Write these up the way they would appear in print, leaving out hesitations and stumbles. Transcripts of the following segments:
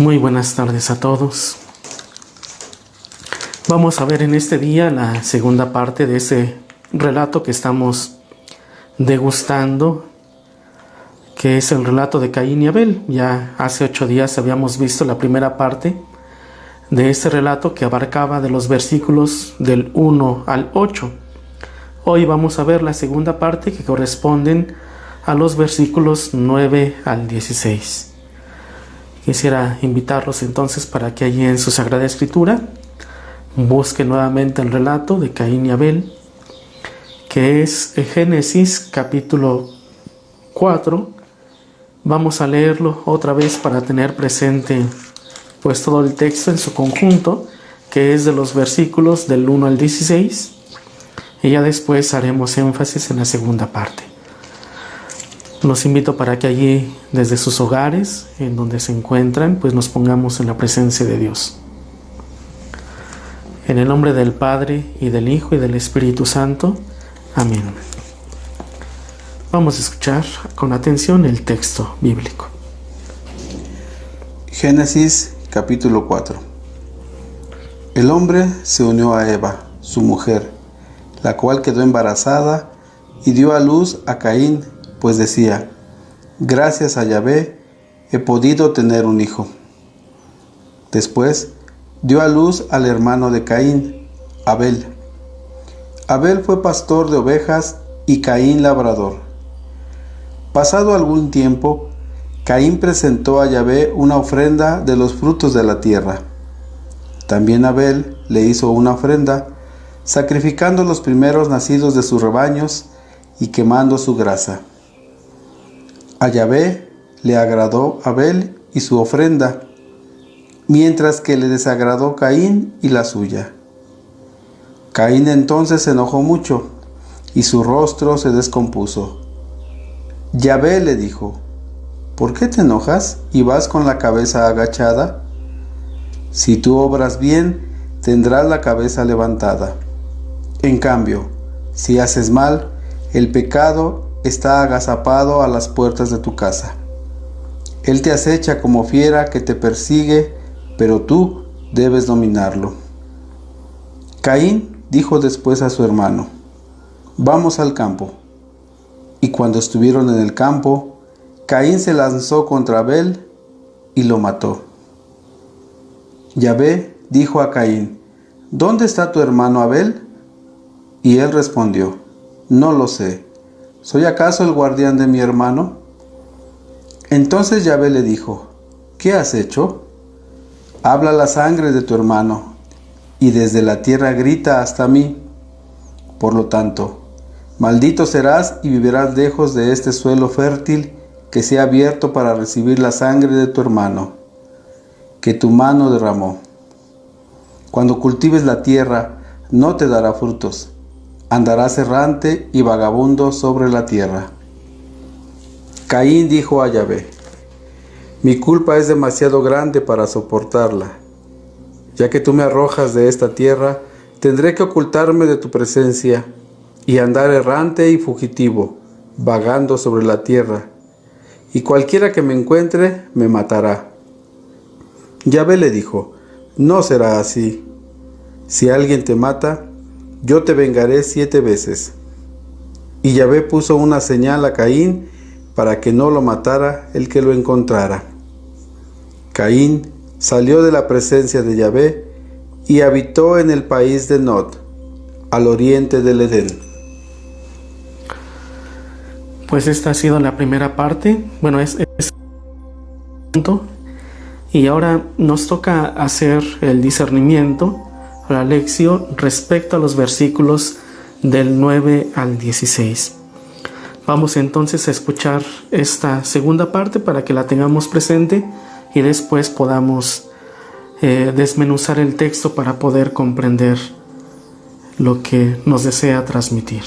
Muy buenas tardes a todos. Vamos a ver en este día la segunda parte de ese relato que estamos degustando, que es el relato de Caín y Abel. Ya hace 8 días habíamos visto la primera parte de ese relato que abarcaba de los versículos del 1 al 8. Hoy vamos a ver la segunda parte que corresponden a los versículos 9 al 16. Quisiera invitarlos entonces para que allí en su Sagrada Escritura busquen nuevamente el relato de Caín y Abel, que es Génesis capítulo 4. Vamos a leerlo otra vez para tener presente pues todo el texto en su conjunto, que es de los versículos del 1 al 16, y ya después haremos énfasis en la segunda parte. Los invito para que allí, desde sus hogares, en donde se encuentran, pues nos pongamos en la presencia de Dios. En el nombre del Padre, y del Hijo, y del Espíritu Santo. Amén. Vamos a escuchar con atención el texto bíblico. Génesis capítulo 4. El hombre se unió a Eva, su mujer, la cual quedó embarazada y dio a luz a Caín, pues decía: gracias a Yahvé he podido tener un hijo. Después dio a luz al hermano de Caín, Abel. Abel fue pastor de ovejas y Caín labrador. Pasado algún tiempo, Caín presentó a Yahvé una ofrenda de los frutos de la tierra. También Abel le hizo una ofrenda, sacrificando los primeros nacidos de sus rebaños y quemando su grasa. A Yahvé le agradó Abel y su ofrenda, mientras que le desagradó Caín y la suya. Caín entonces se enojó mucho, y su rostro se descompuso. Yahvé le dijo: ¿por qué te enojas y vas con la cabeza agachada? Si tú obras bien, tendrás la cabeza levantada. En cambio, si haces mal, el pecado está agazapado a las puertas de tu casa. Él te acecha como fiera que te persigue, pero tú debes dominarlo. Caín dijo después a su hermano: vamos al campo. Y cuando estuvieron en el campo, Caín se lanzó contra Abel y lo mató. Yahvé dijo a Caín: ¿dónde está tu hermano Abel? Y él respondió: no lo sé. ¿Soy acaso el guardián de mi hermano? Entonces Yahvé le dijo: ¿qué has hecho? Habla la sangre de tu hermano, y desde la tierra grita hasta mí. Por lo tanto, maldito serás y vivirás lejos de este suelo fértil que se ha abierto para recibir la sangre de tu hermano, que tu mano derramó. Cuando cultives la tierra, no te dará frutos. Andarás errante y vagabundo sobre la tierra. Caín dijo a Yahvé: mi culpa es demasiado grande para soportarla. Ya que tú me arrojas de esta tierra, tendré que ocultarme de tu presencia y andar errante y fugitivo, vagando sobre la tierra, y cualquiera que me encuentre me matará. Yahvé le dijo: no será así. Si alguien te mata, yo te vengaré 7 veces. Y Yahvé puso una señal a Caín para que no lo matara el que lo encontrara. Caín salió de la presencia de Yahvé y habitó en el país de Nod, al oriente del Edén. Pues esta ha sido la primera parte. Bueno, es punto. Y ahora nos toca hacer el discernimiento, la lección respecto a los versículos del 9 al 16. Vamos entonces a escuchar esta segunda parte para que la tengamos presente y después podamos desmenuzar el texto para poder comprender lo que nos desea transmitir.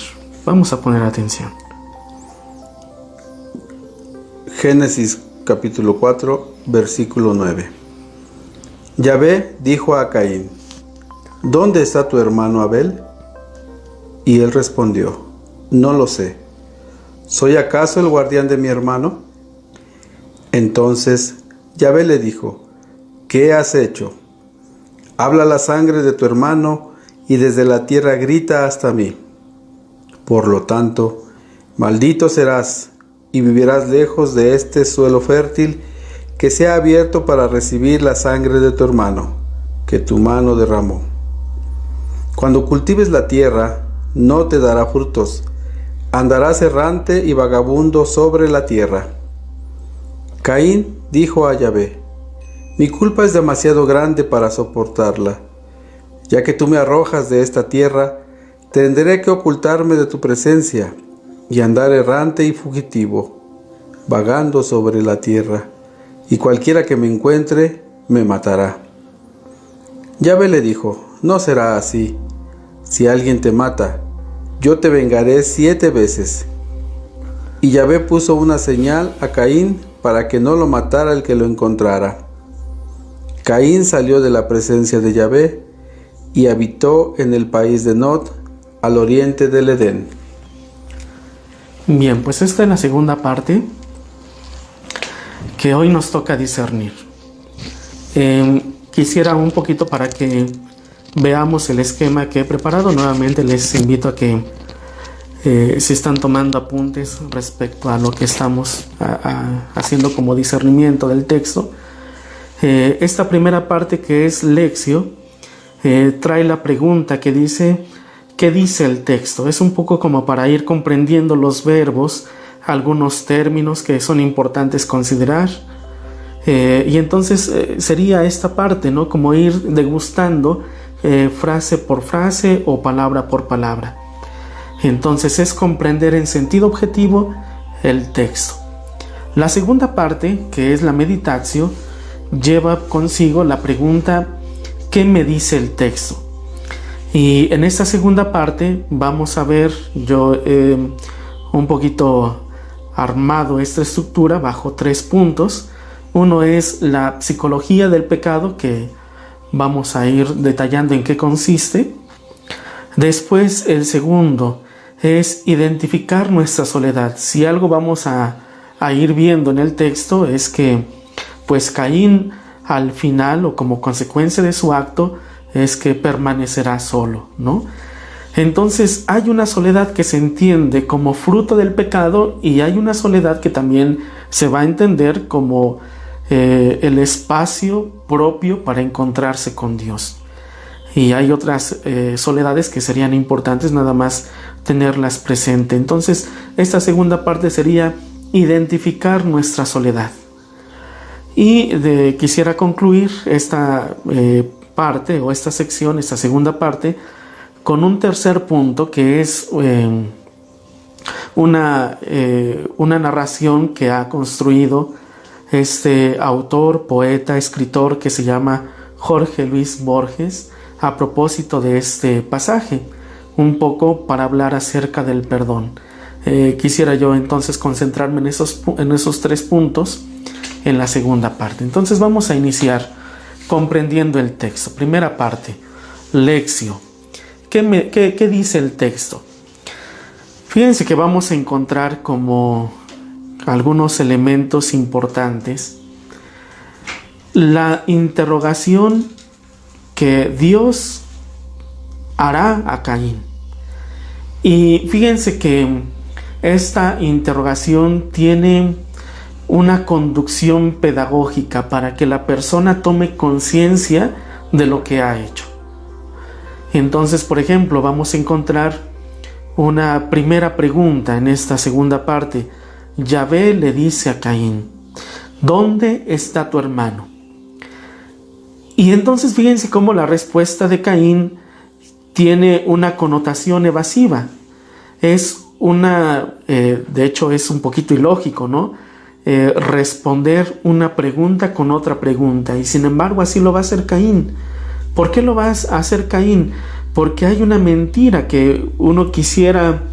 Vamos a poner atención. Génesis capítulo 4, versículo 9. Yahvé dijo a Caín: ¿dónde está tu hermano Abel? Y él respondió: no lo sé. ¿Soy acaso el guardián de mi hermano? Entonces Yahvé le dijo: ¿qué has hecho? Habla la sangre de tu hermano y desde la tierra grita hasta mí. Por lo tanto, maldito serás y vivirás lejos de este suelo fértil que se ha abierto para recibir la sangre de tu hermano, que tu mano derramó. Cuando cultives la tierra, no te dará frutos, andarás errante y vagabundo sobre la tierra. Caín dijo a Yahvé: mi culpa es demasiado grande para soportarla. Ya que tú me arrojas de esta tierra, tendré que ocultarme de tu presencia y andar errante y fugitivo, vagando sobre la tierra, y cualquiera que me encuentre me matará. Yahvé le dijo: no será así. Si alguien te mata, yo te vengaré 7 veces. Y Yahvé puso una señal a Caín para que no lo matara el que lo encontrara. Caín salió de la presencia de Yahvé y habitó en el país de Nod, al oriente del Edén. Bien, pues esta es la segunda parte que hoy nos toca discernir. Quisiera un poquito para que veamos el esquema que he preparado. Nuevamente les invito a que si están tomando apuntes respecto a lo que estamos haciendo como discernimiento del texto. Esta primera parte, que es Lectio, trae la pregunta que dice: ¿qué dice el texto? Es un poco como para ir comprendiendo los verbos, algunos términos que son importantes considerar. Y entonces sería esta parte, ¿no? Como ir degustando frase por frase o palabra por palabra. Entonces es comprender en sentido objetivo el texto. La segunda parte, que es la meditatio, lleva consigo la pregunta: ¿qué me dice el texto? Y en esta segunda parte vamos a ver, yo un poquito armado esta estructura bajo 3 puntos. Uno es la psicología del pecado, que vamos a ir detallando en qué consiste. Después, el segundo es identificar nuestra soledad. Si algo vamos a ir viendo en el texto es que pues Caín al final, o como consecuencia de su acto, es que permanecerá solo, ¿no? Entonces hay una soledad que se entiende como fruto del pecado, y hay una soledad que también se va a entender como el espacio propio para encontrarse con Dios. Y hay otras soledades que serían importantes nada más tenerlas presente. Entonces esta segunda parte sería identificar nuestra soledad. Y quisiera concluir esta parte, o esta sección, esta segunda parte, con un tercer punto, que es una narración que ha construido este autor, poeta, escritor, que se llama Jorge Luis Borges, a propósito de este pasaje, un poco para hablar acerca del perdón. Quisiera yo entonces concentrarme en esos 3 puntos en la segunda parte. Entonces vamos a iniciar comprendiendo el texto. Primera parte, Lectio. ¿Qué dice el texto? Fíjense que vamos a encontrar como algunos elementos importantes. La interrogación que Dios hará a Caín. Y fíjense que esta interrogación tiene una conducción pedagógica para que la persona tome conciencia de lo que ha hecho. Entonces, por ejemplo, vamos a encontrar una primera pregunta en esta segunda parte. Yahvé le dice a Caín: ¿dónde está tu hermano? Y entonces fíjense cómo la respuesta de Caín tiene una connotación evasiva. Es de hecho es un poquito ilógico, ¿no? Responder una pregunta con otra pregunta, y sin embargo así lo va a hacer Caín. ¿Por qué lo va a hacer Caín? Porque hay una mentira que uno quisiera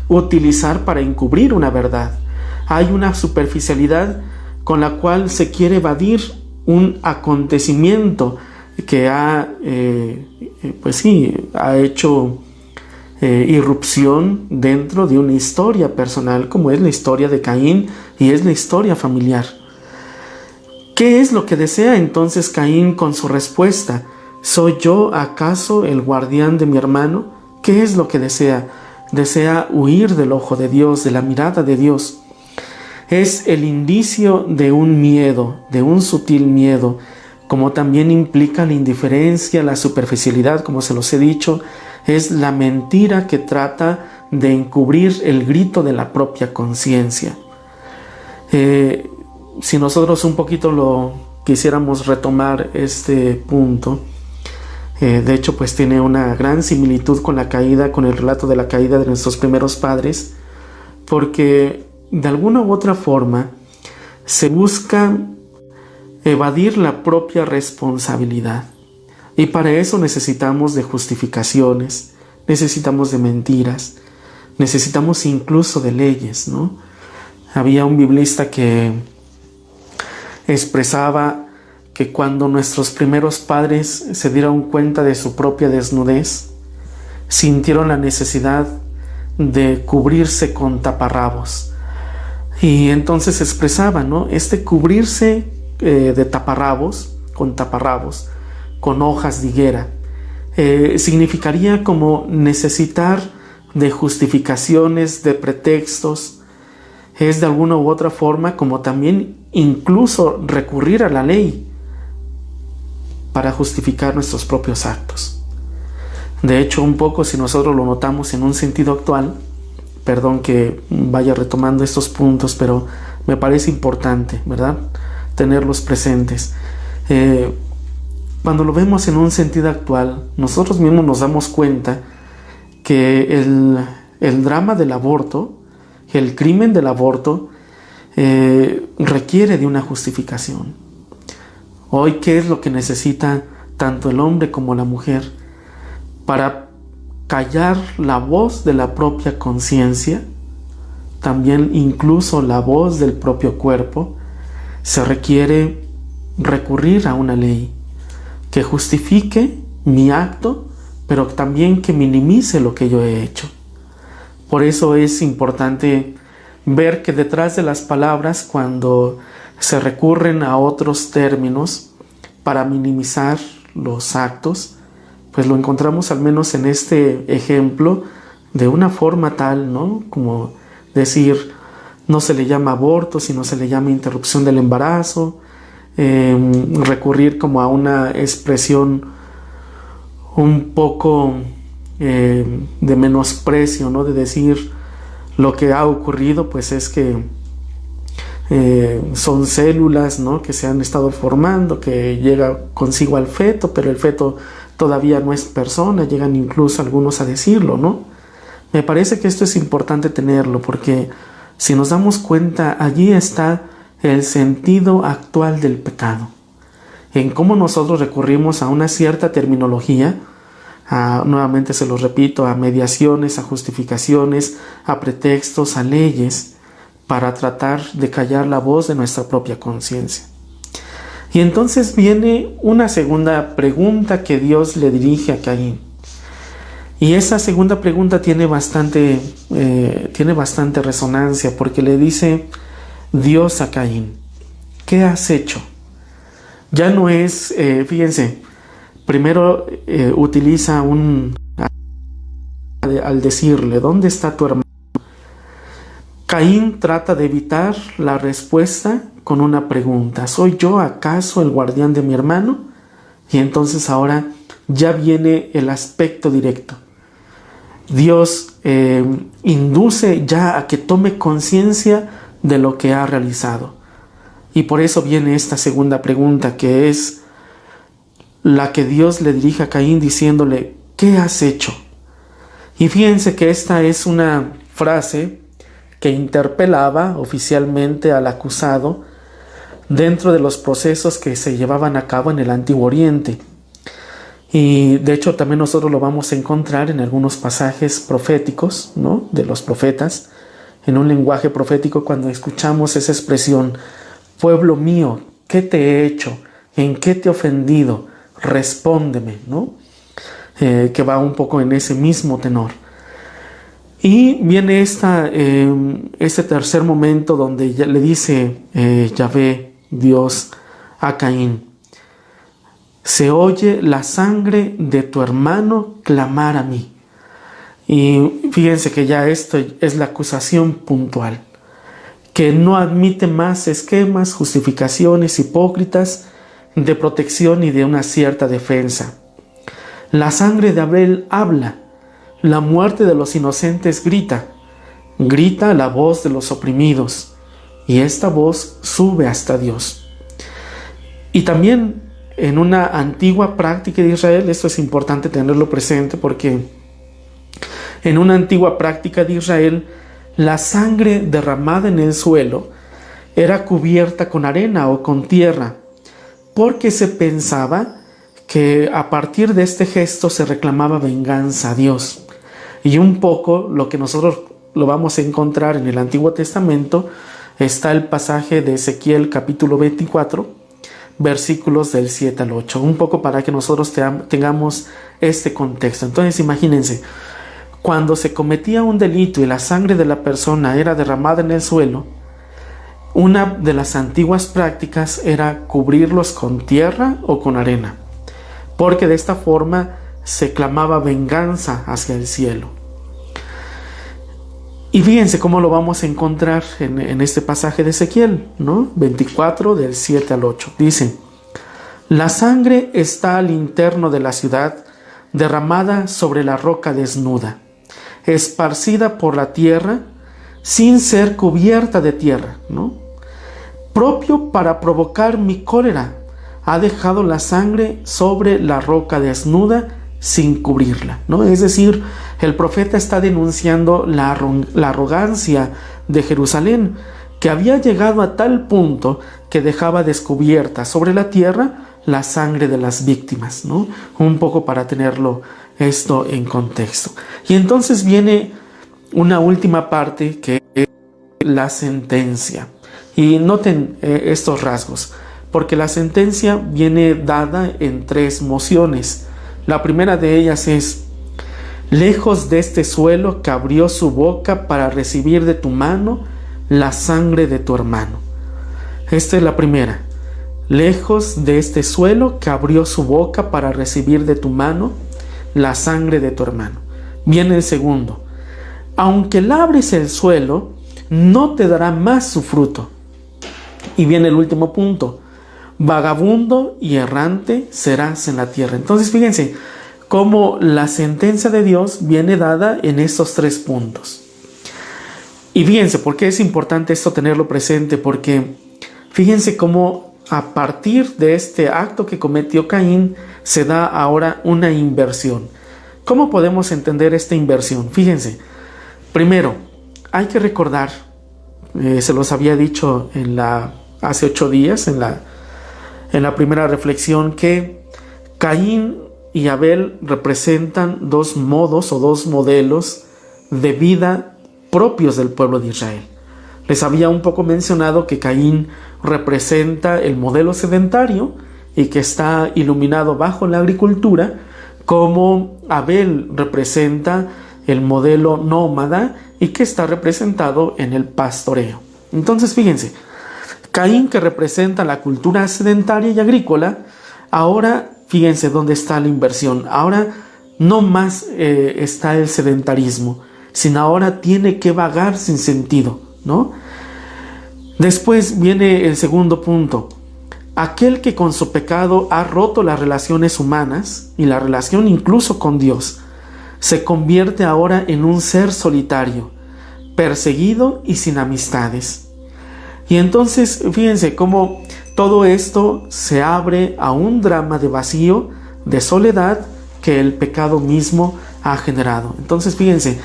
utilizar para encubrir una verdad. Hay una superficialidad con la cual se quiere evadir un acontecimiento que ha hecho irrupción dentro de una historia personal, como es la historia de Caín y es la historia familiar. ¿Qué es lo que desea entonces Caín con su respuesta? ¿Soy yo acaso el guardián de mi hermano? ¿Qué es lo que desea? Desea huir del ojo de Dios, de la mirada de Dios. Es el indicio de un miedo, de un sutil miedo, como también implica la indiferencia, la superficialidad, como se los he dicho. Es la mentira que trata de encubrir el grito de la propia conciencia. Si nosotros un poquito lo quisiéramos retomar este punto, de hecho pues tiene una gran similitud con la caída, con el relato de la caída de nuestros primeros padres, porque de alguna u otra forma se busca evadir la propia responsabilidad, y para eso necesitamos de justificaciones, necesitamos de mentiras, necesitamos incluso de leyes, ¿no? Había un biblista que expresaba que cuando nuestros primeros padres se dieron cuenta de su propia desnudez, sintieron la necesidad de cubrirse con taparrabos. Y entonces expresaba, ¿no? Este cubrirse de taparrabos, con hojas de higuera, significaría como necesitar de justificaciones, de pretextos. Es de alguna u otra forma como también incluso recurrir a la ley para justificar nuestros propios actos. De hecho, un poco si nosotros lo notamos en un sentido actual, perdón que vaya retomando estos puntos, pero me parece importante, ¿verdad?, tenerlos presentes. Cuando lo vemos en un sentido actual, nosotros mismos nos damos cuenta que el drama del aborto, el crimen del aborto, requiere de una justificación. Hoy, ¿qué es lo que necesita tanto el hombre como la mujer? Para callar la voz de la propia conciencia, también incluso la voz del propio cuerpo, se requiere recurrir a una ley que justifique mi acto, pero también que minimice lo que yo he hecho. Por eso es importante ver que detrás de las palabras, cuando se recurren a otros términos para minimizar los actos, pues lo encontramos al menos en este ejemplo de una forma tal, ¿no?, como decir, no se le llama aborto, sino se le llama interrupción del embarazo, recurrir como a una expresión un poco de menosprecio, ¿no?, de decir lo que ha ocurrido pues es que son células, ¿no?, que se han estado formando, que llega consigo al feto, pero el feto todavía no es persona. Llegan incluso algunos a decirlo, ¿no? Me parece que esto es importante tenerlo, porque si nos damos cuenta, allí está el sentido actual del pecado, en cómo nosotros recurrimos a una cierta terminología, nuevamente se lo repito, a mediaciones, a justificaciones, a pretextos, a leyes, para tratar de callar la voz de nuestra propia conciencia. Y entonces viene una segunda pregunta que Dios le dirige a Caín. Y esa segunda pregunta tiene bastante resonancia, porque le dice Dios a Caín, ¿qué has hecho? Ya no es, fíjense, primero utiliza al decirle, ¿dónde está tu hermano? Caín trata de evitar la respuesta con una pregunta, ¿soy yo acaso el guardián de mi hermano? Y entonces ahora ya viene el aspecto directo. Dios induce ya a que tome conciencia de lo que ha realizado. Y por eso viene esta segunda pregunta, que es la que Dios le dirige a Caín diciéndole, ¿qué has hecho? Y fíjense que esta es una frase que interpelaba oficialmente al acusado dentro de los procesos que se llevaban a cabo en el Antiguo Oriente. Y de hecho también nosotros lo vamos a encontrar en algunos pasajes proféticos, ¿no?, de los profetas, en un lenguaje profético, cuando escuchamos esa expresión, pueblo mío, ¿qué te he hecho? ¿En qué te he ofendido? Respóndeme, ¿no? Que va un poco en ese mismo tenor. Y viene este tercer momento donde ya le dice Yahvé, Dios, a Caín: se oye la sangre de tu hermano clamar a mí. Y fíjense que ya esto es la acusación puntual, que no admite más esquemas, justificaciones hipócritas de protección y de una cierta defensa. La sangre de Abel habla, la muerte de los inocentes grita la voz de los oprimidos, y esta voz sube hasta Dios. Y también en una antigua práctica de Israel, esto es importante tenerlo presente, porque en una antigua práctica de Israel, la sangre derramada en el suelo era cubierta con arena o con tierra, porque se pensaba que a partir de este gesto se reclamaba venganza a Dios. Y un poco lo que nosotros lo vamos a encontrar en el Antiguo Testamento está el pasaje de Ezequiel capítulo 24, versículos del 7 al 8, un poco para que nosotros tengamos este contexto. Entonces imagínense, cuando se cometía un delito y la sangre de la persona era derramada en el suelo, una de las antiguas prácticas era cubrirlos con tierra o con arena, porque de esta forma se clamaba venganza hacia el cielo. Y fíjense cómo lo vamos a encontrar en este pasaje de Ezequiel, ¿no? 24 del 7 al 8. Dice: la sangre está al interno de la ciudad, derramada sobre la roca desnuda, esparcida por la tierra, sin ser cubierta de tierra, ¿no? Propio para provocar mi cólera, ha dejado la sangre sobre la roca desnuda sin cubrirla, ¿no? Es decir, el profeta está denunciando la arrogancia de Jerusalén, que había llegado a tal punto que dejaba descubierta sobre la tierra la sangre de las víctimas, ¿no? Un poco para tenerlo esto en contexto. Y entonces viene una última parte, que es la sentencia. Y noten estos rasgos, porque la sentencia viene dada en 3 mociones. La primera de ellas es: lejos de este suelo que abrió su boca para recibir de tu mano la sangre de tu hermano. Esta es la primera. Lejos de este suelo que abrió su boca para recibir de tu mano la sangre de tu hermano. Viene el segundo: aunque labres el suelo, no te dará más su fruto. Y viene el último punto: vagabundo y errante serás en la tierra. Entonces fíjense cómo la sentencia de Dios viene dada en estos 3 puntos. Y fíjense por qué es importante esto tenerlo presente, porque fíjense cómo a partir de este acto que cometió Caín se da ahora una inversión. ¿Cómo podemos entender esta inversión? Fíjense, primero hay que recordar, se los había dicho hace 8 días en la primera reflexión, que Caín y Abel representan 2 modos o 2 modelos de vida propios del pueblo de Israel. Les había un poco mencionado que Caín representa el modelo sedentario y que está iluminado bajo la agricultura, como Abel representa el modelo nómada y que está representado en el pastoreo. Entonces fíjense, Caín, que representa la cultura sedentaria y agrícola, ahora fíjense dónde está la inversión. Ahora no más está el sedentarismo, sino ahora tiene que vagar sin sentido, ¿no? Después viene el segundo punto: aquel que con su pecado ha roto las relaciones humanas y la relación incluso con Dios, se convierte ahora en un ser solitario, perseguido y sin amistades. Y entonces fíjense cómo todo esto se abre a un drama de vacío, de soledad, que el pecado mismo ha generado. Entonces fíjense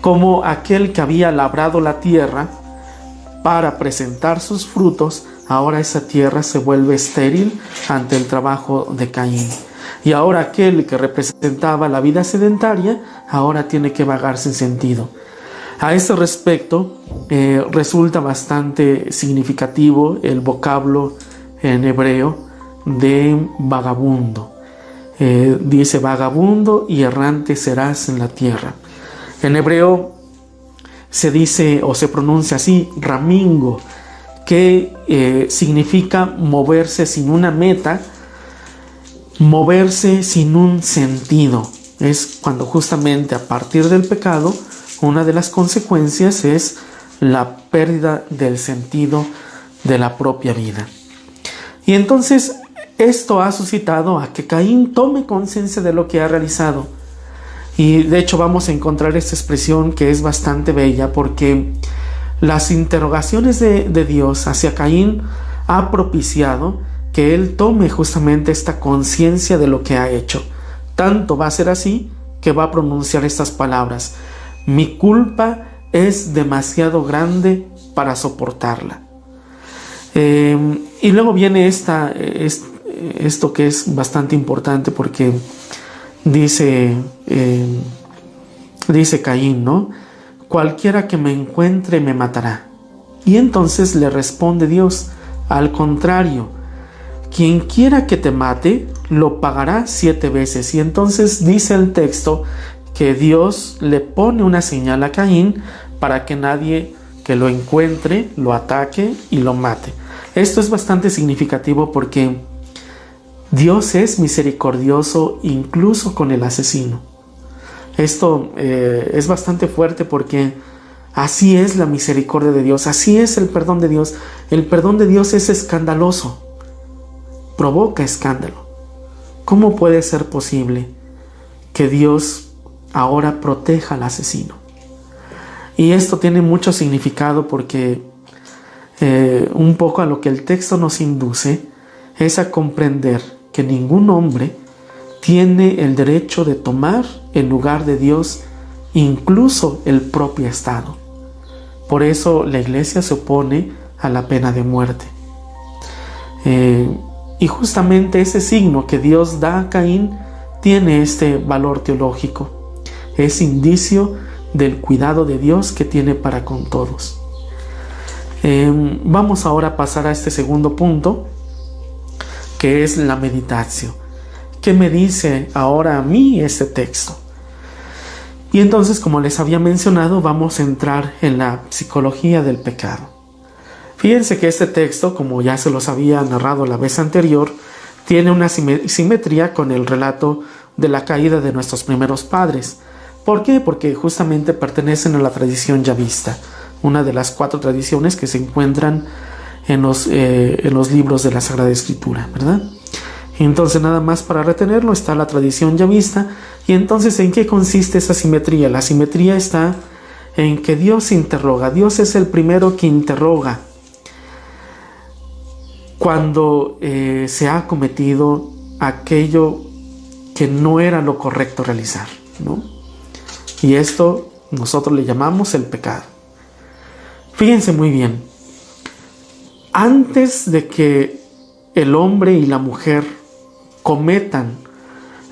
cómo aquel que había labrado la tierra para presentar sus frutos, ahora esa tierra se vuelve estéril ante el trabajo de Caín. Y ahora aquel que representaba la vida sedentaria, ahora tiene que vagar sin sentido. A este respecto, resulta bastante significativo el vocablo en hebreo de vagabundo. Dice: vagabundo y errante serás en la tierra. En hebreo se dice o se pronuncia así: ramingo, que significa moverse sin una meta, moverse sin un sentido. Es cuando justamente a partir del pecado, una de las consecuencias es la pérdida del sentido de la propia vida. Y entonces esto ha suscitado a que Caín tome conciencia de lo que ha realizado. Y de hecho vamos a encontrar esta expresión que es bastante bella, porque las interrogaciones de Dios hacia Caín ha propiciado que él tome justamente esta conciencia de lo que ha hecho. Tanto va a ser así que va a pronunciar estas palabras: mi culpa es demasiado grande para soportarla. Y luego viene esto que es bastante importante, porque dice Caín, ¿no? Cualquiera que me encuentre me matará. Y entonces le responde Dios: al contrario, quien quiera que te mate, lo pagará 7 veces. Y entonces dice el texto que Dios le pone una señal a Caín para que nadie que lo encuentre lo ataque y lo mate. Esto es bastante significativo porque Dios es misericordioso incluso con el asesino. Esto es bastante fuerte, porque así es la misericordia de Dios, así es el perdón de Dios. El perdón de Dios es escandaloso, provoca escándalo. ¿Cómo puede ser posible que Dios ahora proteja al asesino? Y esto tiene mucho significado, porque un poco a lo que el texto nos induce es a comprender que ningún hombre tiene el derecho de tomar el lugar de Dios, incluso el propio Estado. Por eso la Iglesia se opone a la pena de muerte. Y justamente ese signo que Dios da a Caín tiene este valor teológico. Es indicio del cuidado de Dios que tiene para con todos. Vamos ahora a pasar a este segundo punto, que es la meditatio. ¿Qué me dice ahora a mí este texto? Y entonces, como les había mencionado, vamos a entrar en la psicología del pecado. Fíjense que este texto, como ya se los había narrado la vez anterior, tiene una simetría con el relato de la caída de nuestros primeros padres. ¿Por qué? Porque justamente pertenecen a la tradición yavista, una de las 4 tradiciones que se encuentran en los libros de la Sagrada Escritura, ¿verdad? Entonces, nada más para retenerlo, está la tradición yavista. Y entonces, ¿en qué consiste esa simetría? La simetría está en que Dios interroga. Dios es el primero que interroga cuando se ha cometido aquello que no era lo correcto realizar, ¿no? Y esto nosotros le llamamos el pecado. Fíjense muy bien. Antes de que el hombre y la mujer cometan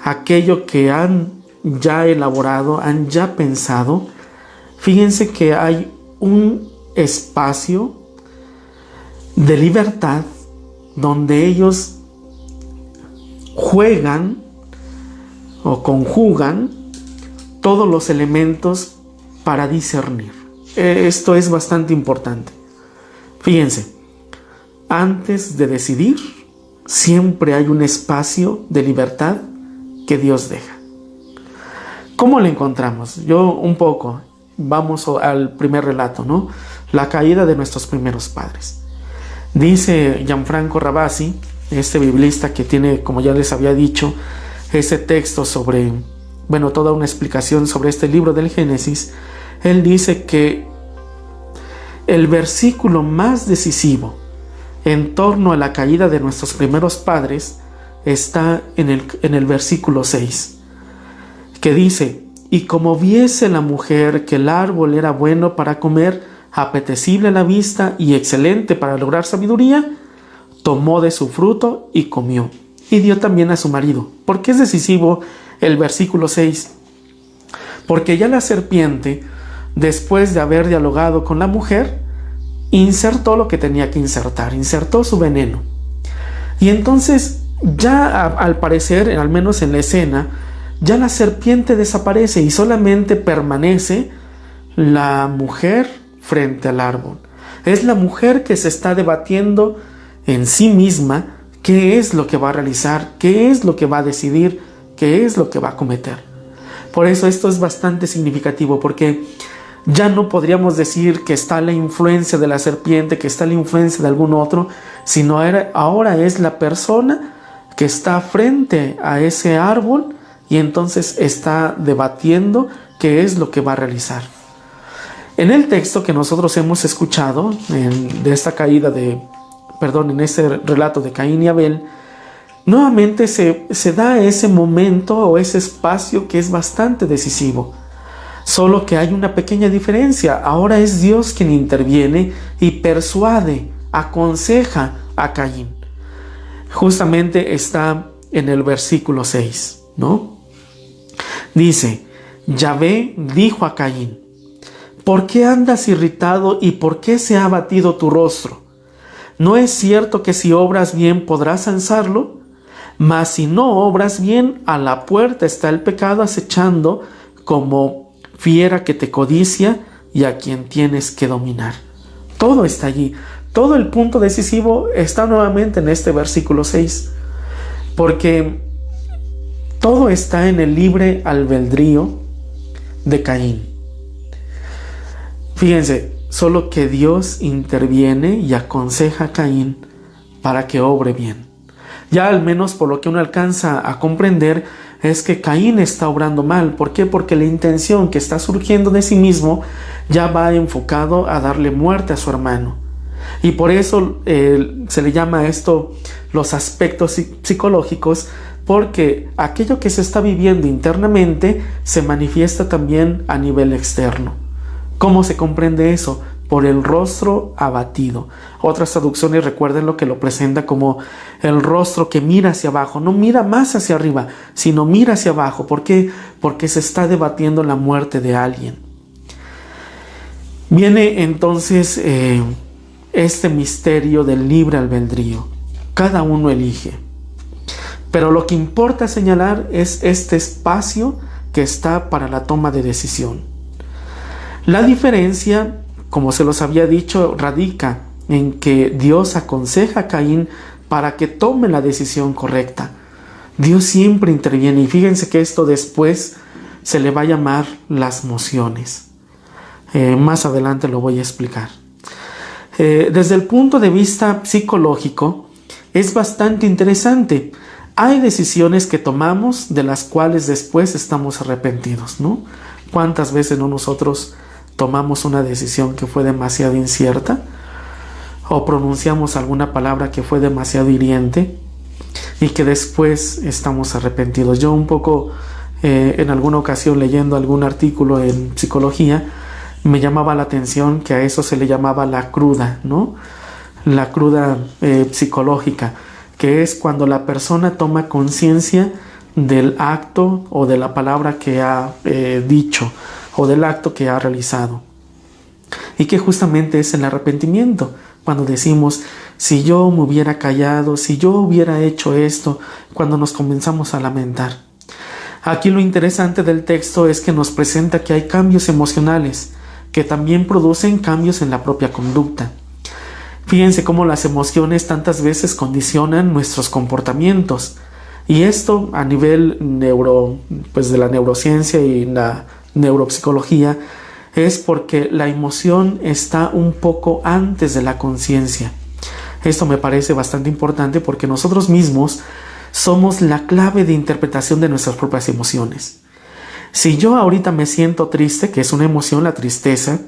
aquello que han ya elaborado, han ya pensado, fíjense que hay un espacio de libertad donde ellos juegan o conjugan todos los elementos para discernir. Esto es bastante importante. Fíjense, antes de decidir, siempre hay un espacio de libertad que Dios deja. ¿Cómo lo encontramos? Vamos al primer relato, ¿no? La caída de nuestros primeros padres. Dice Gianfranco Ravasi, este biblista que tiene, como ya les había dicho, ese texto sobre, toda una explicación sobre este libro del Génesis. Él dice que el versículo más decisivo en torno a la caída de nuestros primeros padres está en el versículo 6, que dice: y como viese la mujer que el árbol era bueno para comer, apetecible a la vista y excelente para lograr sabiduría, tomó de su fruto y comió, y dio también a su marido. ¿Por qué es decisivo el versículo 6? Porque ya la serpiente, después de haber dialogado con la mujer, insertó lo que tenía que insertar, insertó su veneno. Y entonces, ya al parecer, al menos en la escena, ya la serpiente desaparece y solamente permanece la mujer frente al árbol. Es la mujer que se está debatiendo en sí misma qué es lo que va a realizar, qué es lo que va a decidir, qué es lo que va a cometer. Por eso esto es bastante significativo, porque ya no podríamos decir que está la influencia de la serpiente, que está la influencia de algún otro, sino ahora es la persona que está frente a ese árbol y entonces está debatiendo qué es lo que va a realizar. En el texto que nosotros hemos escuchado, en ese relato de Caín y Abel, nuevamente se da ese momento o ese espacio que es bastante decisivo. Solo que hay una pequeña diferencia. Ahora es Dios quien interviene y persuade, aconseja a Caín. Justamente está en el versículo 6, ¿no? Dice: Yahvé dijo a Caín: ¿por qué andas irritado y por qué se ha abatido tu rostro? ¿No es cierto que si obras bien podrás alzarlo? Mas si no obras bien, a la puerta está el pecado acechando como fiera que te codicia y a quien tienes que dominar. Todo está allí. Todo el punto decisivo está nuevamente en este versículo 6. Porque todo está en el libre albedrío de Caín. Fíjense, solo que Dios interviene y aconseja a Caín para que obre bien. Ya al menos por lo que uno alcanza a comprender es que Caín está obrando mal. ¿Por qué? Porque la intención que está surgiendo de sí mismo ya va enfocado a darle muerte a su hermano. Y por eso se le llama a esto los aspectos psicológicos, porque aquello que se está viviendo internamente se manifiesta también a nivel externo. ¿Cómo se comprende eso? Por el rostro abatido. Otras traducciones, recuerden lo que lo presenta como el rostro que mira hacia abajo, no mira más hacia arriba, sino mira hacia abajo. ¿Por qué? Porque se está debatiendo la muerte de alguien. Viene entonces este misterio del libre albedrío. Cada uno elige. Pero lo que importa señalar es este espacio que está para la toma de decisión. La diferencia, como se los había dicho, radica en que Dios aconseja a Caín para que tome la decisión correcta. Dios siempre interviene, y fíjense que esto después se le va a llamar las mociones. Más adelante lo voy a explicar. Desde el punto de vista psicológico, es bastante interesante. Hay decisiones que tomamos de las cuales después estamos arrepentidos, ¿no? ¿Cuántas veces no nosotros tomamos una decisión que fue demasiado incierta o pronunciamos alguna palabra que fue demasiado hiriente y que después estamos arrepentidos? Yo un poco en alguna ocasión leyendo algún artículo en psicología me llamaba la atención que a eso se le llamaba la cruda, ¿no? La cruda psicológica, que es cuando la persona toma conciencia del acto o de la palabra que ha dicho o del acto que ha realizado, y que justamente es el arrepentimiento, cuando decimos: si yo me hubiera callado, si yo hubiera hecho esto, cuando nos comenzamos a lamentar. Aquí lo interesante del texto es que nos presenta que hay cambios emocionales que también producen cambios en la propia conducta. Fíjense cómo las emociones tantas veces condicionan nuestros comportamientos, y esto a nivel de la neurociencia y la neuropsicología es porque la emoción está un poco antes de la conciencia. Esto me parece bastante importante porque nosotros mismos somos la clave de interpretación de nuestras propias emociones. Si yo ahorita me siento triste, que es una emoción, la tristeza,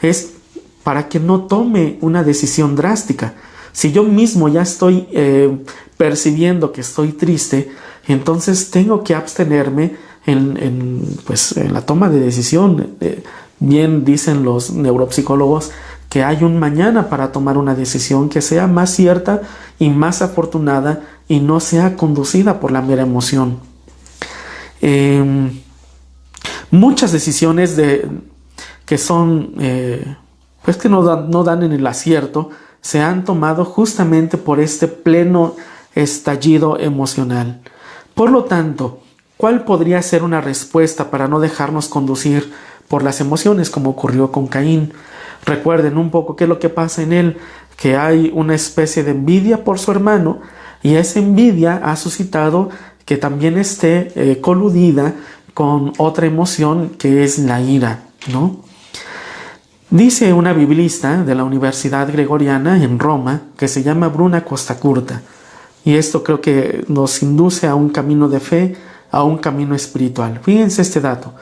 es para que no tome una decisión drástica. Si yo mismo ya estoy percibiendo que estoy triste, entonces tengo que abstenerme en la toma de decisión. Bien dicen los neuropsicólogos que hay un mañana para tomar una decisión que sea más cierta y más afortunada y no sea conducida por la mera emoción. Muchas decisiones que son que no dan en el acierto se han tomado justamente por este pleno estallido emocional. Por lo tanto, ¿cuál podría ser una respuesta para no dejarnos conducir por las emociones como ocurrió con Caín? Recuerden un poco qué es lo que pasa en él, que hay una especie de envidia por su hermano, y esa envidia ha suscitado que también esté coludida con otra emoción que es la ira, ¿no? Dice una biblista de la Universidad Gregoriana en Roma, que se llama Bruna Costacurta, y esto creo que nos induce a un camino de fe, a un camino espiritual. Fíjense este dato.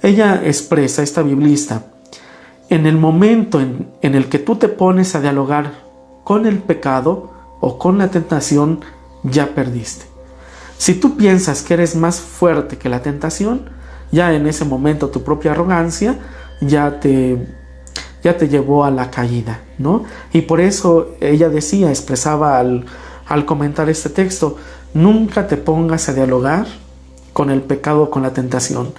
Ella expresa, esta biblista, en el momento en el que tú te pones a dialogar con el pecado o con la tentación, ya perdiste. Si tú piensas que eres más fuerte que la tentación, ya en ese momento tu propia arrogancia ya te llevó a la caída, ¿no? Y por eso ella decía, expresaba al comentar este texto, nunca te pongas a dialogar con el pecado o con la tentación,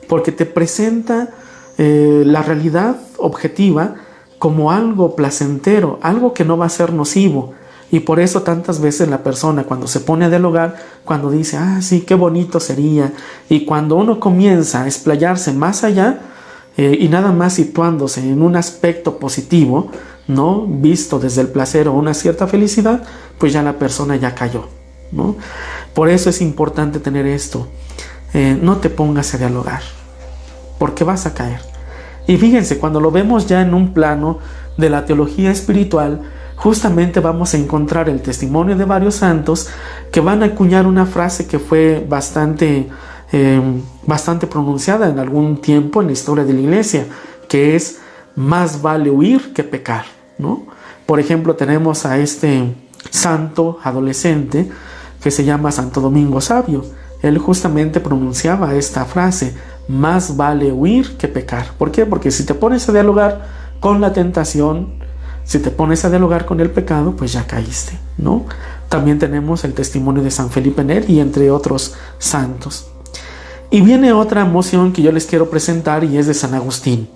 porque te presenta la realidad objetiva como algo placentero, algo que no va a ser nocivo. Y por eso tantas veces la persona cuando se pone a dialogar, cuando dice, sí, qué bonito sería, y cuando uno comienza a explayarse más allá, y nada más situándose en un aspecto positivo, ¿no? Visto desde el placer o una cierta felicidad, pues ya la persona ya cayó, ¿no? Por eso es importante tener esto. No te pongas a dialogar, porque vas a caer. Y fíjense, cuando lo vemos ya en un plano de la teología espiritual, justamente vamos a encontrar el testimonio de varios santos que van a acuñar una frase que fue bastante pronunciada en algún tiempo en la historia de la iglesia, que es más vale huir que pecar, ¿no? Por ejemplo, tenemos a este santo adolescente que se llama Santo Domingo Sabio. Él justamente pronunciaba esta frase, más vale huir que pecar. ¿Por qué? Porque si te pones a dialogar con la tentación, si te pones a dialogar con el pecado, pues ya caíste, ¿no? También tenemos el testimonio de San Felipe Neri, entre otros santos. Y viene otra moción que yo les quiero presentar y es de San Agustín.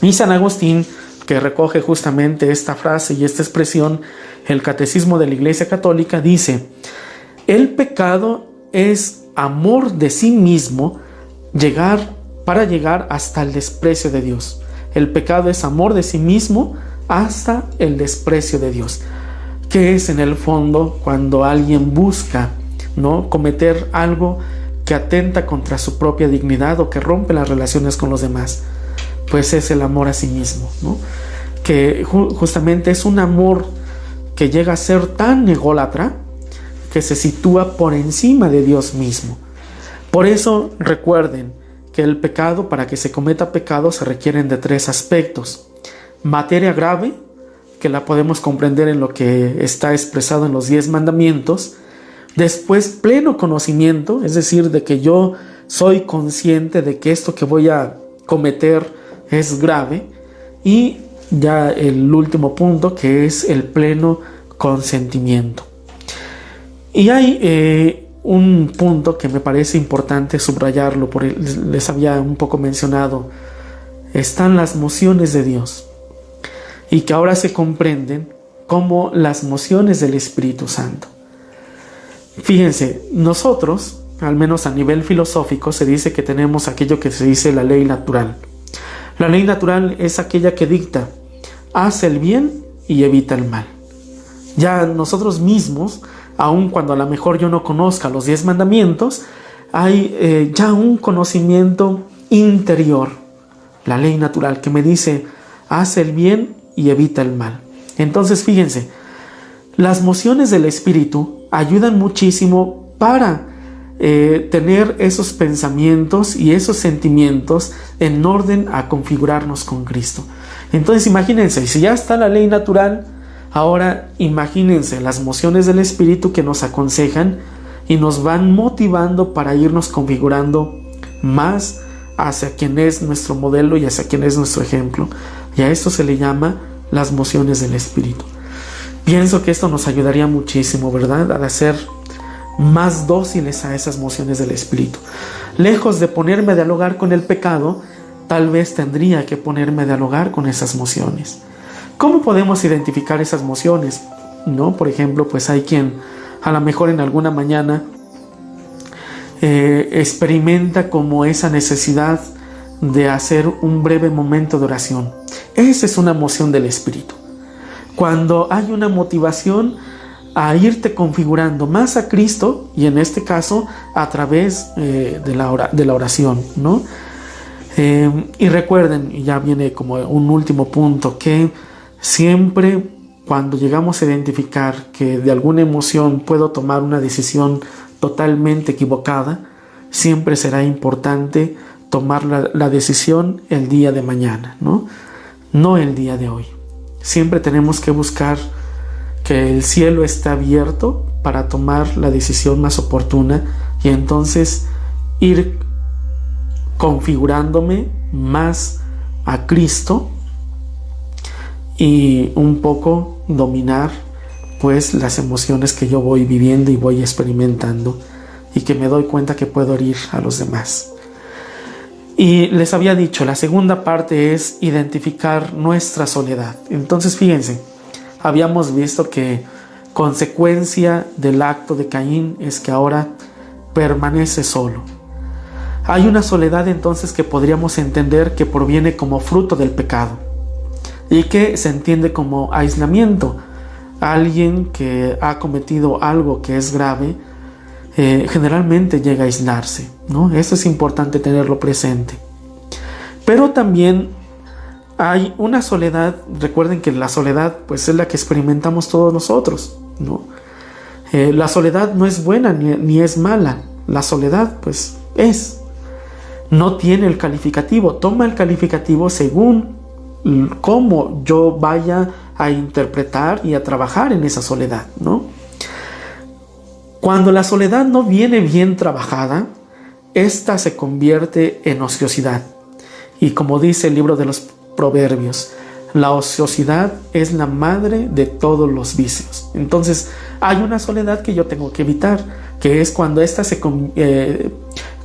Y San Agustín, que recoge justamente esta frase y esta expresión, el Catecismo de la Iglesia Católica, dice: el pecado es amor de sí mismo para llegar hasta el desprecio de Dios. El pecado es amor de sí mismo hasta el desprecio de Dios. Que es en el fondo cuando alguien busca, ¿no?, cometer algo que atenta contra su propia dignidad o que rompe las relaciones con los demás. Pues es el amor a sí mismo, ¿no? Que justamente es un amor que llega a ser tan ególatra que se sitúa por encima de Dios mismo. Por eso recuerden que el pecado, para que se cometa pecado, se requieren de 3 aspectos. Materia grave, que la podemos comprender en lo que está expresado en los 10 mandamientos. Después, pleno conocimiento, es decir, de que yo soy consciente de que esto que voy a cometer es grave. Y ya el último punto, que es el pleno consentimiento. Y hay un punto que me parece importante subrayarlo, porque les había un poco mencionado. Están las mociones de Dios, y que ahora se comprenden como las mociones del Espíritu Santo. Fíjense, nosotros, al menos a nivel filosófico, se dice que tenemos aquello que se dice la ley natural. La ley natural es aquella que dicta: haz el bien y evita el mal. Ya nosotros mismos, aun cuando a lo mejor yo no conozca los 10 mandamientos, hay ya un conocimiento interior, la ley natural, que me dice: haz el bien y evita el mal. Entonces, fíjense, las mociones del Espíritu ayudan muchísimo para tener esos pensamientos y esos sentimientos en orden a configurarnos con Cristo. Entonces, imagínense, si ya está la ley natural, ahora imagínense las mociones del Espíritu que nos aconsejan y nos van motivando para irnos configurando más hacia quien es nuestro modelo y hacia quien es nuestro ejemplo. Y a esto se le llama las mociones del Espíritu. Pienso que esto nos ayudaría muchísimo, ¿verdad?, a ser más dóciles a esas mociones del Espíritu. Lejos de ponerme a dialogar con el pecado, tal vez tendría que ponerme a dialogar con esas mociones. ¿Cómo podemos identificar esas mociones? ¿No? Por ejemplo, pues hay quien a lo mejor en alguna mañana experimenta como esa necesidad de hacer un breve momento de oración. Esa es una moción del Espíritu. Cuando hay una motivación a irte configurando más a Cristo, y en este caso a través de la oración, ¿no? Y recuerden, y ya viene como un último punto, que siempre cuando llegamos a identificar que de alguna emoción puedo tomar una decisión totalmente equivocada, siempre será importante tomar la decisión el día de mañana, no el día de hoy. Siempre tenemos que buscar que el cielo esté abierto para tomar la decisión más oportuna y entonces ir configurándome más a Cristo y un poco dominar pues las emociones que yo voy viviendo y voy experimentando y que me doy cuenta que puedo herir a los demás. Y les había dicho, la segunda parte es identificar nuestra soledad. Entonces fíjense, habíamos visto que consecuencia del acto de Caín es que ahora permanece solo. Hay una soledad entonces que podríamos entender que proviene como fruto del pecado y que se entiende como aislamiento. Alguien que ha cometido algo que es grave generalmente llega a aislarse, ¿no? Eso es importante tenerlo presente. Pero también hay una soledad, recuerden que la soledad pues es la que experimentamos todos nosotros, ¿no? La soledad no es buena ni es mala, la soledad pues es. No tiene el calificativo, toma el calificativo según cómo yo vaya a interpretar y a trabajar en esa soledad, ¿no? Cuando la soledad no viene bien trabajada, esta se convierte en ociosidad. Y como dice el libro de los Proverbios, la ociosidad es la madre de todos los vicios. Entonces, hay una soledad que yo tengo que evitar, que es cuando esta se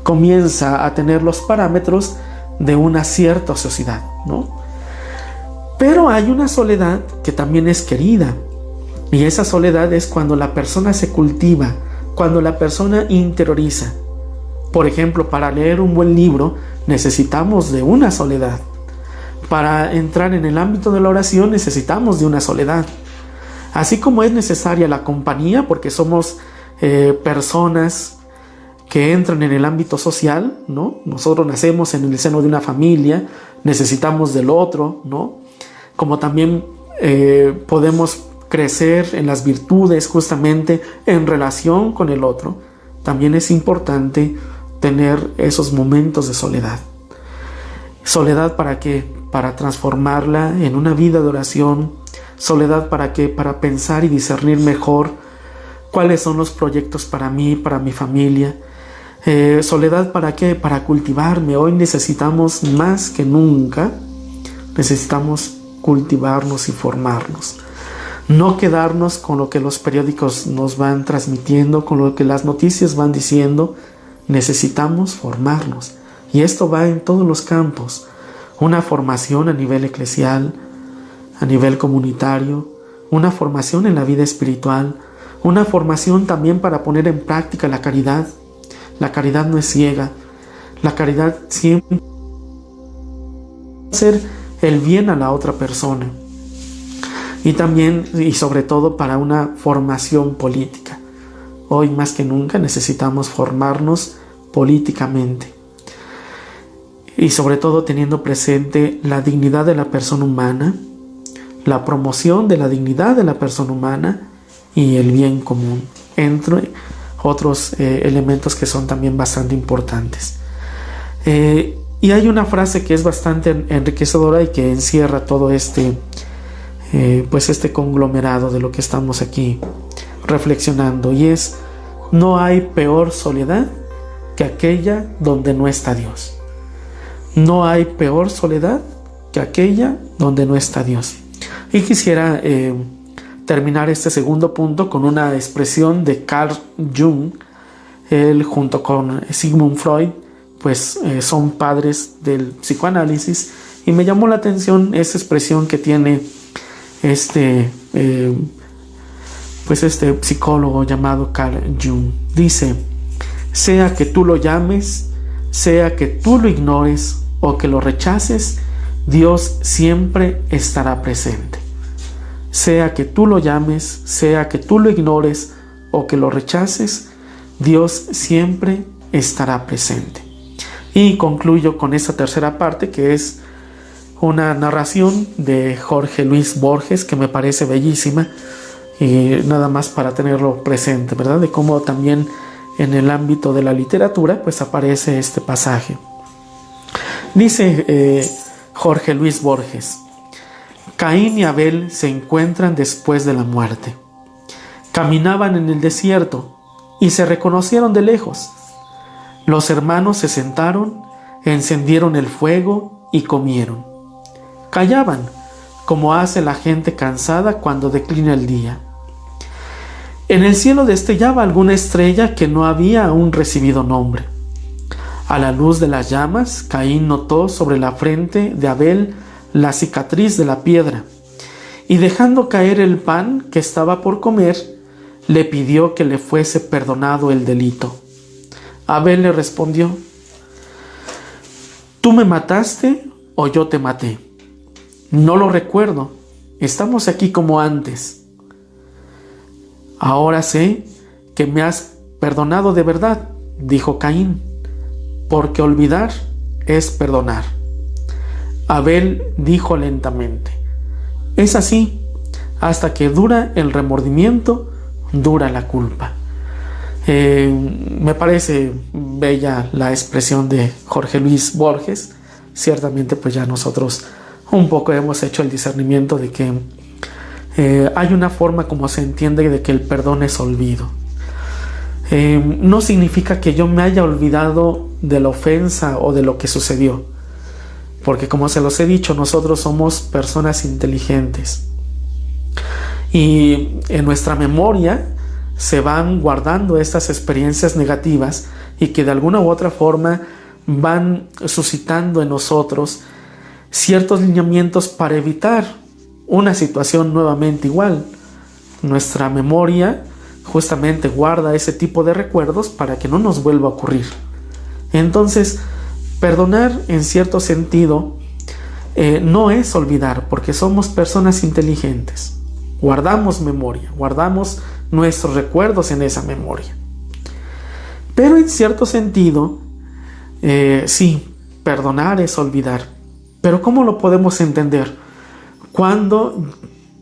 comienza a tener los parámetros de una cierta ociosidad, ¿no? Pero hay una soledad que también es querida. Y esa soledad es cuando la persona se cultiva, cuando la persona interioriza. Por ejemplo, para leer un buen libro necesitamos de una soledad. Para entrar en el ámbito de la oración necesitamos de una soledad. Así como es necesaria la compañía, porque somos personas que entran en el ámbito social, ¿no? Nosotros nacemos en el seno de una familia, necesitamos del otro, ¿no? Como también podemos crecer en las virtudes justamente en relación con el otro, también es importante tener esos momentos de soledad. ¿Soledad para qué? Para transformarla en una vida de oración. ¿Soledad para qué? Para pensar y discernir mejor cuáles son los proyectos para mí, para mi familia. ¿Soledad para qué? Para cultivarme. Hoy necesitamos más que nunca, necesitamos cultivarnos y formarnos. No quedarnos con lo que los periódicos nos van transmitiendo, con lo que las noticias van diciendo. Necesitamos formarnos. Y esto va en todos los campos. Una formación a nivel eclesial, a nivel comunitario, una formación en la vida espiritual, una formación también para poner en práctica la caridad. La caridad no es ciega. La caridad siempre hacer el bien a la otra persona. Y también y sobre todo para una formación política. Hoy más que nunca necesitamos formarnos políticamente. Y sobre todo teniendo presente la dignidad de la persona humana, la promoción de la dignidad de la persona humana y el bien común, entre otros elementos que son también bastante importantes. Y hay una frase que es bastante enriquecedora y que encierra todo este conglomerado de lo que estamos aquí reflexionando, y es: no hay peor soledad que aquella donde no está Dios. No hay peor soledad que aquella donde no está Dios. Y quisiera terminar este segundo punto con una expresión de Carl Jung. Él junto con Sigmund Freud pues son padres del psicoanálisis, y me llamó la atención esa expresión que tiene este psicólogo llamado Carl Jung. Dice: sea que tú lo llames, sea que tú lo ignores, o que lo rechaces, Dios siempre estará presente. Sea que tú lo llames, sea que tú lo ignores o que lo rechaces, Dios siempre estará presente. Y concluyo con esta tercera parte, que es una narración de Jorge Luis Borges, que me parece bellísima, y nada más para tenerlo presente, ¿verdad? De cómo también en el ámbito de la literatura pues aparece este pasaje. Dice Jorge Luis Borges: Caín y Abel se encuentran después de la muerte. Caminaban en el desierto y se reconocieron de lejos. Los hermanos se sentaron, encendieron el fuego y comieron. Callaban, como hace la gente cansada cuando declina el día. En el cielo destellaba alguna estrella que no había aún recibido nombre. A la luz de las llamas, Caín notó sobre la frente de Abel la cicatriz de la piedra, y dejando caer el pan que estaba por comer, le pidió que le fuese perdonado el delito. Abel le respondió: ¿Tú me mataste o yo te maté? No lo recuerdo, estamos aquí como antes. Ahora sé que me has perdonado de verdad, dijo Caín, porque olvidar es perdonar. Abel dijo lentamente: es así, hasta que dura el remordimiento, dura la culpa. Me parece bella la expresión de Jorge Luis Borges. Ciertamente pues ya nosotros un poco hemos hecho el discernimiento de que hay una forma como se entiende de que el perdón es olvido. No significa que yo me haya olvidado de la ofensa o de lo que sucedió, porque como se los he dicho, nosotros somos personas inteligentes y en nuestra memoria se van guardando estas experiencias negativas y que de alguna u otra forma van suscitando en nosotros ciertos lineamientos para evitar una situación nuevamente igual. Nuestra memoria justamente guarda ese tipo de recuerdos para que no nos vuelva a ocurrir. Entonces, perdonar en cierto sentido no es olvidar, porque somos personas inteligentes. Guardamos memoria, guardamos nuestros recuerdos en esa memoria. Pero en cierto sentido, sí, perdonar es olvidar. Pero ¿cómo lo podemos entender? Cuando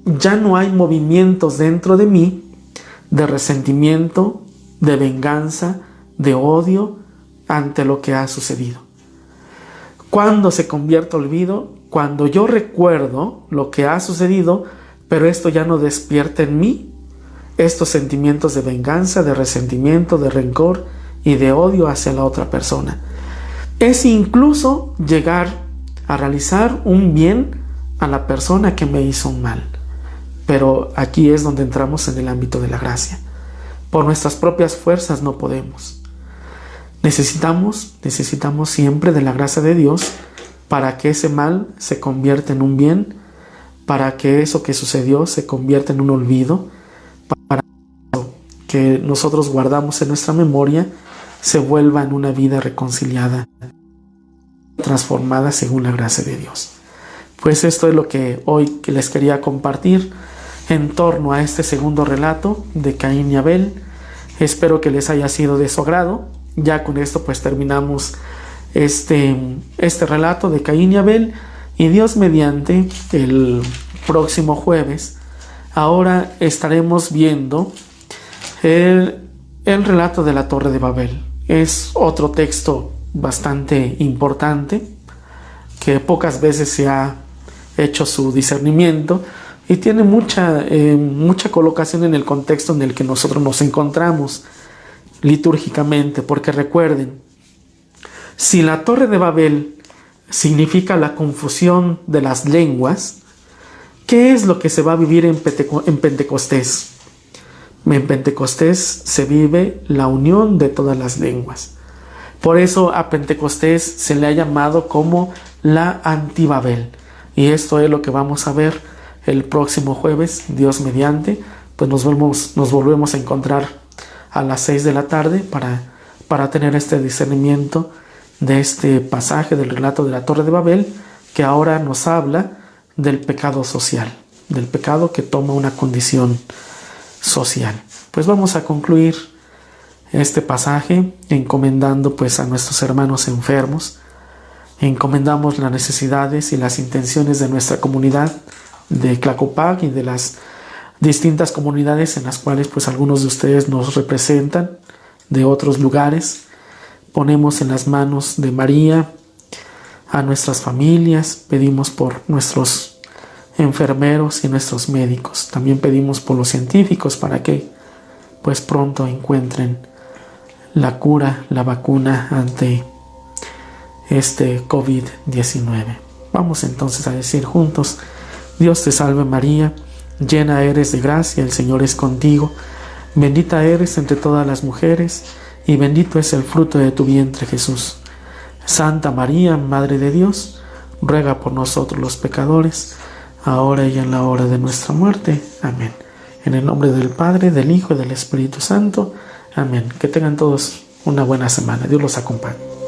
ya no hay movimientos dentro de mí de resentimiento, de venganza, de odio ante lo que ha sucedido. ¿Cuándo se convierte en olvido? Cuando yo recuerdo lo que ha sucedido, pero esto ya no despierta en mí estos sentimientos de venganza, de resentimiento, de rencor y de odio hacia la otra persona. Es incluso llegar a realizar un bien a la persona que me hizo un mal. Pero aquí es donde entramos en el ámbito de la gracia. Por nuestras propias fuerzas no podemos. Necesitamos siempre de la gracia de Dios para que ese mal se convierta en un bien, para que eso que sucedió se convierta en un olvido, para que nosotros guardamos en nuestra memoria se vuelva en una vida reconciliada, transformada según la gracia de Dios. Pues esto es lo que hoy les quería compartir en torno a este segundo relato de Caín y Abel. Espero que les haya sido de su agrado. Ya con esto pues terminamos este relato de Caín y Abel, y Dios mediante el próximo jueves ahora estaremos viendo el relato de la Torre de Babel. Es otro texto bastante importante que pocas veces se ha hecho su discernimiento y tiene mucha colocación en el contexto en el que nosotros nos encontramos litúrgicamente, porque recuerden, si la Torre de Babel significa la confusión de las lenguas, ¿qué es lo que se va a vivir en Pentecostés? En Pentecostés se vive la unión de todas las lenguas. Por eso a Pentecostés se le ha llamado como la Antibabel. Y esto es lo que vamos a ver el próximo jueves, Dios mediante. Pues nos volvemos a encontrar a las 6 de la tarde para tener este discernimiento de este pasaje del relato de la Torre de Babel, que ahora nos habla del pecado social, del pecado que toma una condición social. Pues vamos a concluir este pasaje encomendando pues a nuestros hermanos enfermos. Encomendamos las necesidades y las intenciones de nuestra comunidad de Tlacopac y de las distintas comunidades en las cuales pues algunos de ustedes nos representan de otros lugares. Ponemos en las manos de María a nuestras familias, pedimos por nuestros enfermeros y nuestros médicos. También pedimos por los científicos para que pues pronto encuentren la cura, la vacuna ante este COVID-19. Vamos entonces a decir juntos: Dios te salve María, llena eres de gracia, el Señor es contigo, bendita eres entre todas las mujeres, y bendito es el fruto de tu vientre Jesús. Santa María, Madre de Dios, ruega por nosotros los pecadores, ahora y en la hora de nuestra muerte. Amén. En el nombre del Padre, del Hijo y del Espíritu Santo. Amén. Que tengan todos una buena semana. Dios los acompañe.